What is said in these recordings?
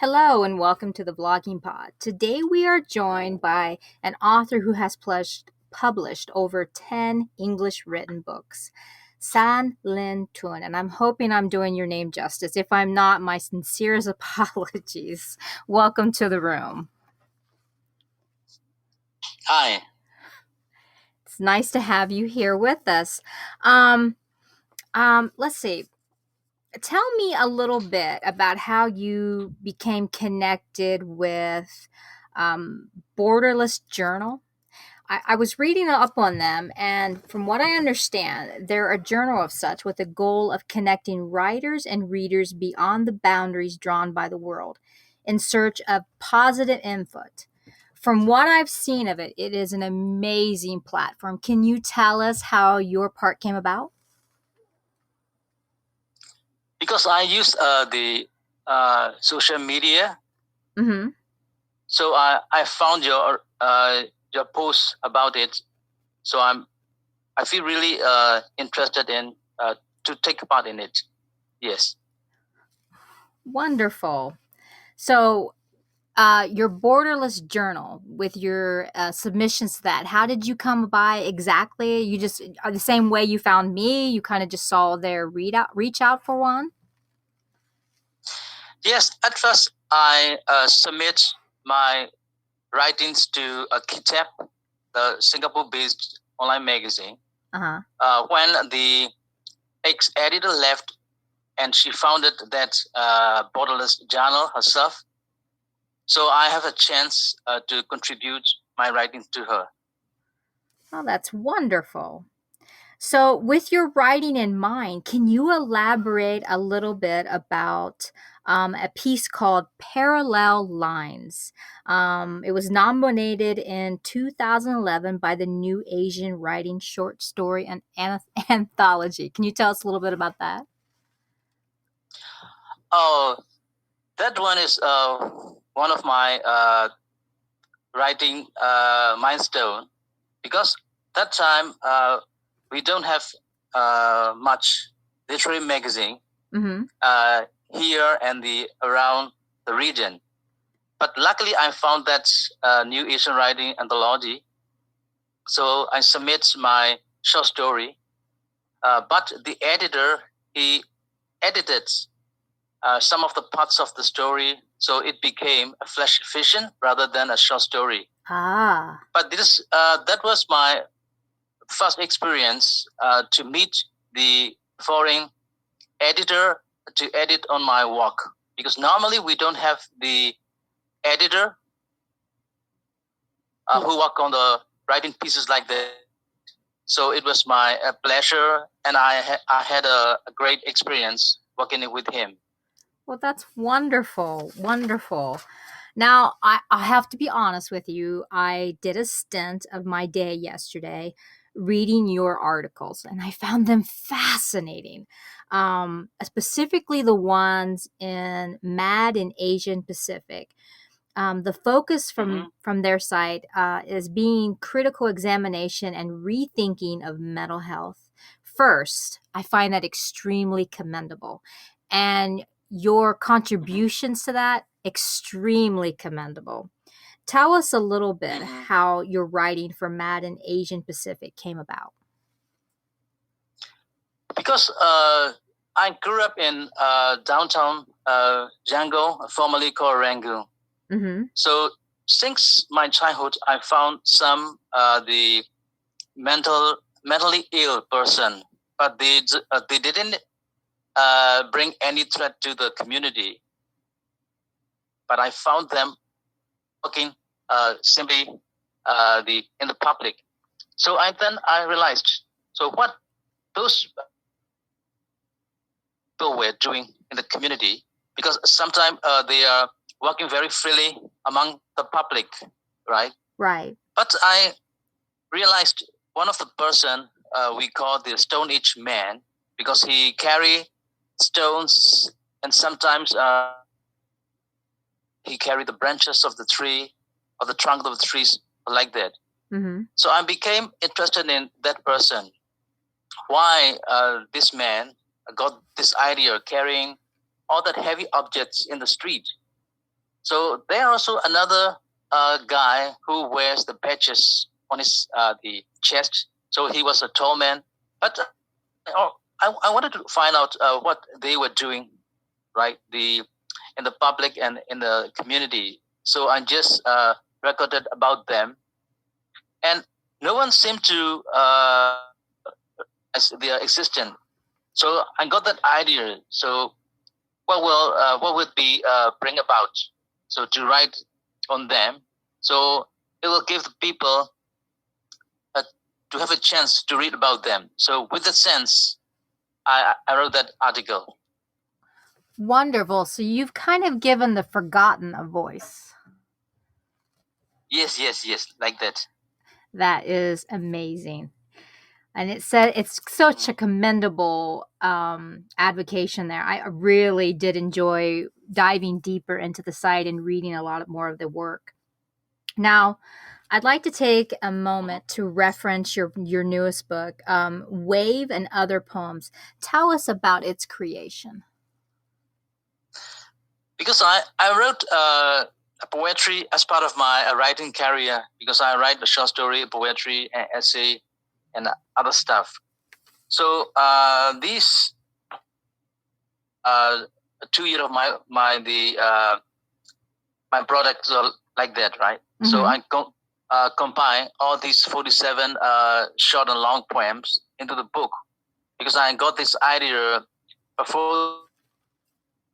Hello and welcome to the Vlogging Pod. Today we are joined by an author who has published over 10 English written books, Lin Tun, and I'm hoping I'm doing your name justice. If I'm not, my sincerest apologies. Welcome to the room. Hi. It's nice to have you here with us. Let's see. Tell me a little bit about how you became connected with Borderless Journal. I was reading up on them, and from what I understand, they're a journal of such with the goal of connecting writers and readers beyond the boundaries drawn by the world in search of positive input. From what I've seen of it, it is an amazing platform. Can you tell us how your part came about? Because I use the social media, Mm-hmm. so I found your post about it. So I feel really interested in to take part in it. Yes. Wonderful. So, your borderless journal with your submissions to that, how did you come by exactly? You just are the same way you found me. You kind of just saw their reach out for one. Yes. At first, I submit my writings to a Kitab, the Singapore-based online magazine. Uh-huh. When the ex-editor left, and she founded that Borderless journal herself, so I have a chance to contribute my writings to her. Oh, that's wonderful. So, with your writing in mind, can you elaborate a little bit about a piece called Parallel Lines? It was nominated in 2011 by the New Asian Writing Short Story and Anthology. Can you tell us a little bit about that? Oh, that one is one of my writing milestone, because that time we don't have much literary magazine Mm-hmm. here and the around the region. But luckily, I found that New Asian Writing Anthology. So I submit my short story, but the editor, he edited some of the parts of the story, so it became a flash fiction rather than a short story. Ah. But that was my first experience to meet the foreign editor to edit on my work, because normally we don't have the editor who work on the writing pieces like that. So it was my pleasure, and I had a great experience working with him. Well, that's wonderful. Wonderful. Now, I have to be honest with you. I did a stint of my day yesterday reading your articles, and I found them fascinating. Specifically, the ones in Mad in Asian Pacific. The focus from their side is being critical examination and rethinking of mental health. First, I find that extremely commendable, and your contributions to that extremely commendable. Tell us a little bit how your writing for Mad and Asian Pacific came about. Because I grew up in downtown Yangon, formerly called Rangoon. Mm-hmm. So since my childhood, I found some the mentally ill person, but they didn't bring any threat to the community. But I found them working simply in the public. So I realized, so what those people were doing in the community, because sometimes they are working very freely among the public, right? Right. But I realized one of the person we call the Stone Age man, because he carry stones, and sometimes he carry the branches of the tree or the trunk of the trees like that. Mm-hmm. So I became interested in that person. Why this man got this idea carrying all that heavy objects in the street? So there also another guy who wears the patches on his the chest. So he was a tall man, but I wanted to find out what they were doing, right? In the public and in the community. So I just recorded about them, and no one seemed to as their existence. So I got that idea. So what would be bring about? So to write on them, so it will give the people uh, to have a chance to read about them. So with that sense, I wrote that article. Wonderful. So you've kind of given the forgotten a voice. Yes, like that. That is amazing. And it said it's such a commendable advocation there. I really did enjoy diving deeper into the site and reading a lot more of the work. Now, I'd like to take a moment to reference your newest book, Wave and Other Poems. Tell us about its creation. Because I wrote poetry as part of my writing career, because I write a short story, poetry, essay, and other stuff. So these 2 years of my products are like that, right? Mm-hmm. So I combine all these 47 short and long poems into the book, because I got this idea before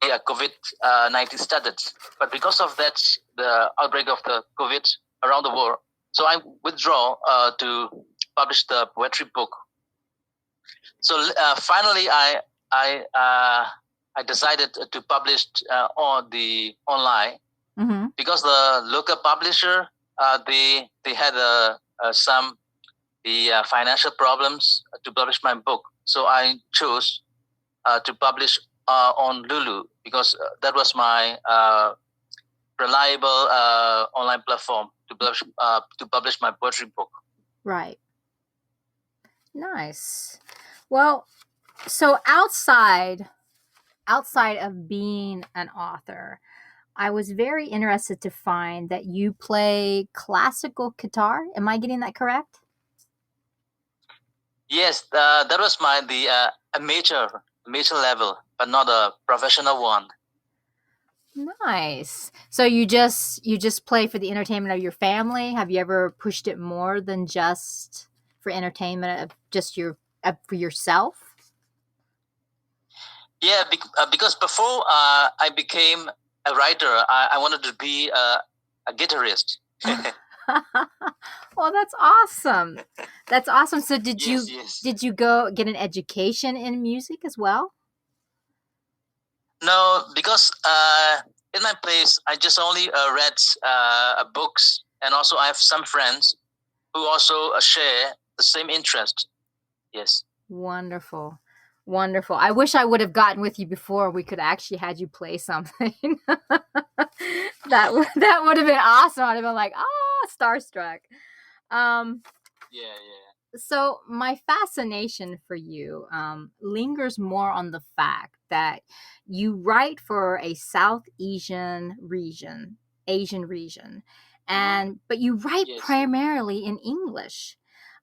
COVID-19 started. But because of that, the outbreak of the COVID around the world, so I withdraw to publish the poetry book. So finally, I decided to publish on the online, mm-hmm. because the local publisher they had some financial problems to publish my book. So I chose to publish on Lulu, because that was my reliable online platform to publish my poetry book. Right. Nice. Well, so outside of being an author, I was very interested to find that you play classical guitar. Am I getting that correct? Yes, that was a major level, but not a professional one. Nice. So you just play for the entertainment of your family? Have you ever pushed it more than just for entertainment of just for yourself? Yeah, because before I became a writer, I wanted to be a guitarist. Well, that's awesome. That's awesome. So Yes. did you go get an education in music as well? No, because in my place, I just only read books, and also I have some friends who also share the same interest. Yes. Wonderful. Wonderful. I wish I would have gotten with you before we could actually had you play something. that would have been awesome. I'd have been like, starstruck. Yeah. So my fascination for you lingers more on the fact that you write for a South Asian region, and but you write primarily in English,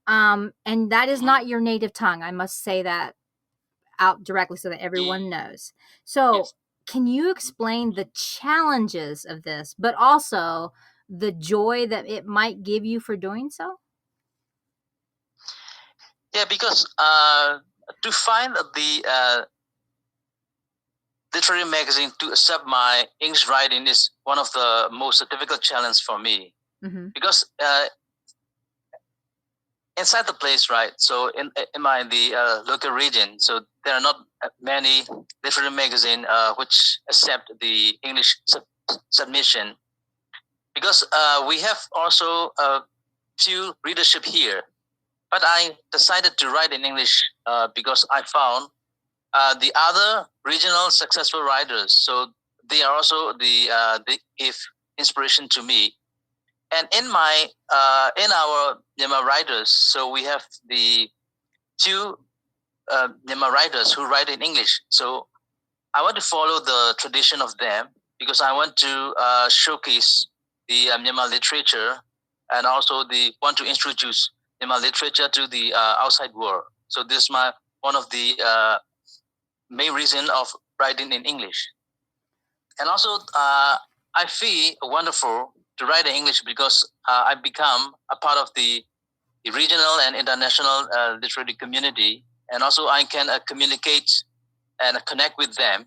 and that is not your native tongue. I must say that out directly so that everyone knows. So, can you explain the challenges of this, but also the joy that it might give you for doing so? Yeah, because to find the literary magazine to accept my English writing is one of the most difficult challenges for me. Mm-hmm. Because inside the place, right? So in the local region, so there are not many literary magazine which accept the English submission. Because we have also a few readership here, but I decided to write in English because I found the other regional successful writers, so they are also they give inspiration to me. And in our Myanmar writers, so we have the two Myanmar writers who write in English. So I want to follow the tradition of them, because I want to showcase the Myanmar literature, and also want to introduce Myanmar literature to the outside world. So this is one of the main reason of writing in English. And also, I feel wonderful to write in English because I become a part of the regional and international literary community, and also I can communicate and connect with them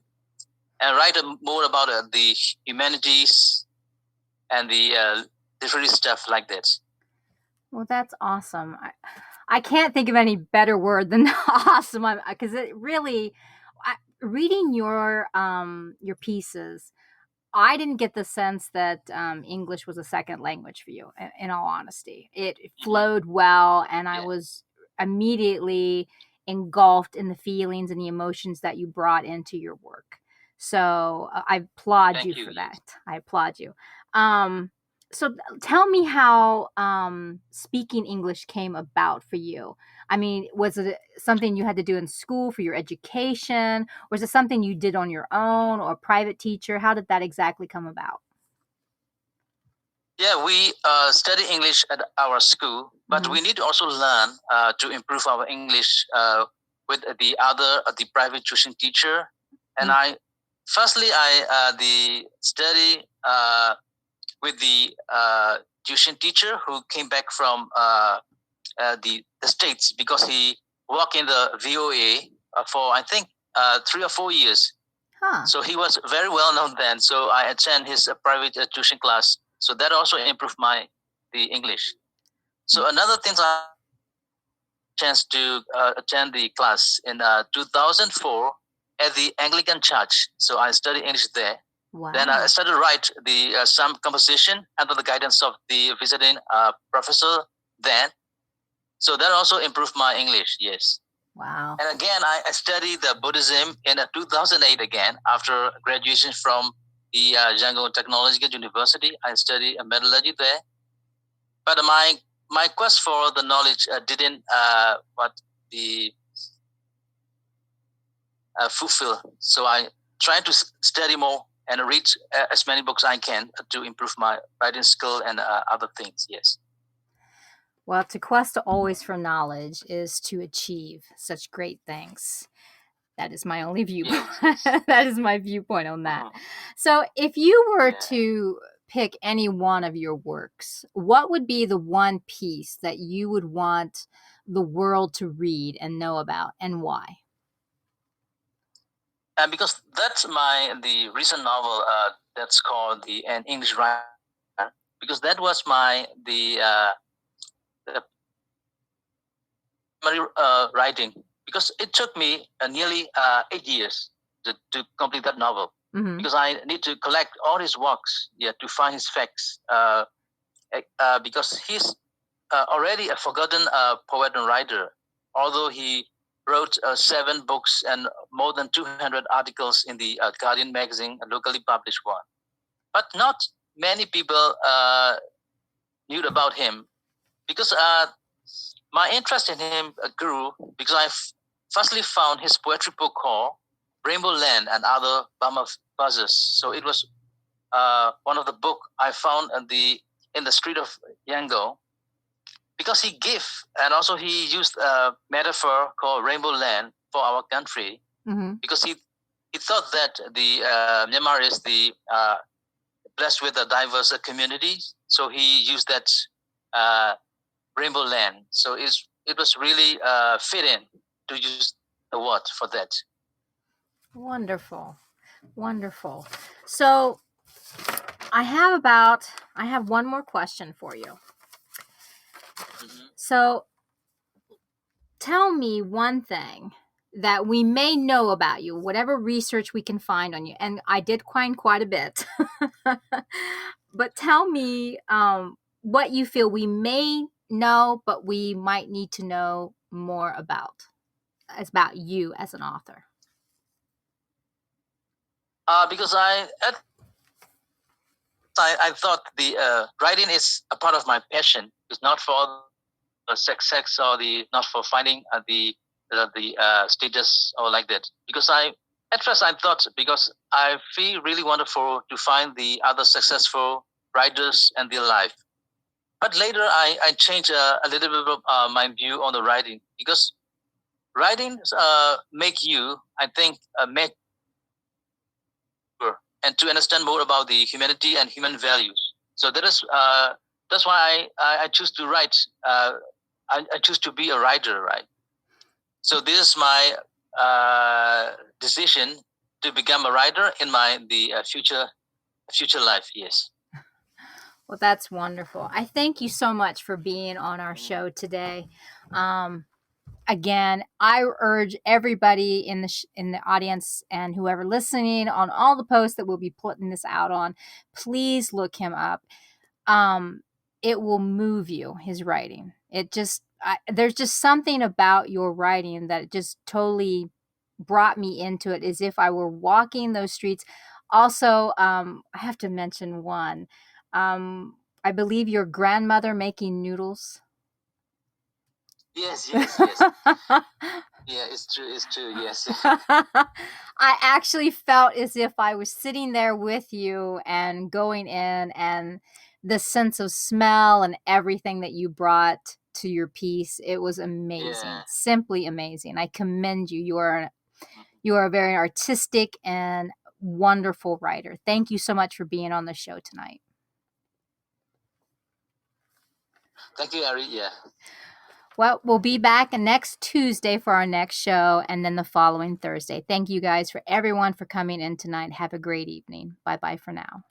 and write more about the humanities and the literary stuff like that. Well, that's awesome. I can't think of any better word than awesome, because it really, reading your pieces, I didn't get the sense that English was a second language for you. In all honesty, it flowed well, and I was immediately engulfed in the feelings and the emotions that you brought into your work. So I applaud you for that. I applaud you. So tell me how speaking English came about for you. I mean, was it something you had to do in school for your education? Or was it something you did on your own, or a private teacher? How did that exactly come about? Yeah, we study English at our school, but we need to also learn to improve our English with the private tuition teacher. And firstly, I study with the tuition teacher who came back from the States, because he worked in the VOA for, I think, 3 or 4 years. So he was very well known then. So I attend his private tuition class. So that also improved the English. So another thing, I chance to attend the class in 2004 at the Anglican Church. So I studied English there. Wow. Then I started to write some composition under the guidance of the visiting professor then. So that also improved my English, yes. Wow. And again, I studied the Buddhism in 2008 again, after graduation from the Yangon Technological University. I studied metallurgy there. But my quest for the knowledge didn't fulfill. So I tried to study more and read as many books I can to improve my writing skill and other things, yes. Well, to quest always for knowledge is to achieve such great things. That is my only viewpoint. That is my viewpoint on that. So if you were to pick any one of your works, what would be the one piece that you would want the world to read and know about, and why? Because that's the recent novel that's called An English Writer, because that was the writing, because it took me nearly 8 years to complete that novel. Because I need to collect all his works, to find his facts, because he's already a forgotten poet and writer, although he wrote 7 books and more than 200 articles in the Guardian magazine, a locally published one. But not many people knew about him, because my interest in him grew because I firstly found his poetry book called Rainbow Land and Other Burma Buzzers. So it was one of the book I found in the street of Yangon, because he gave, and also he used a metaphor called Rainbow Land for our country, because he thought that the Myanmar is the blessed with a diverse community. So he used that Rainbow Land. So it was really fitting to use the word for that. Wonderful. Wonderful. So I have one more question for you. So tell me one thing that we may know about you, whatever research we can find on you. And I did find quite a bit. But tell me what you feel we may know, but we might need to know more about you as an author. Because I thought the writing is a part of my passion. It's not for the success or not for finding the status or like that. Because I At first, I thought because I feel really wonderful to find the other successful writers and their life. But later, I changed a little bit of my view on the writing because writing make you, I think, make and to understand more about the humanity and human values. So that's why I choose to write. I choose to be a writer, right? So this is my decision to become a writer in my the future life. Yes. Well, that's wonderful. I thank you so much for being on our show today. Again, I urge everybody in the audience and whoever listening on all the posts that we'll be putting this out on, please look him up. It will move you. His writing. There's just something about your writing that just totally brought me into it, as if I were walking those streets. Also, I have to mention one. I believe your grandmother making noodles. Yes, yes, yes. Yeah, it's true. It's true. Yes. I actually felt as if I was sitting there with you and going in, and the sense of smell and everything that you brought to your piece. It was amazing. Yeah. Simply amazing. I commend you. You are a very artistic and wonderful writer. Thank you so much for being on the show tonight. Thank you, Ari. Yeah. Well, we'll be back next Tuesday for our next show, and then the following Thursday. Thank you guys for everyone for coming in tonight. Have a great evening. Bye-bye for now.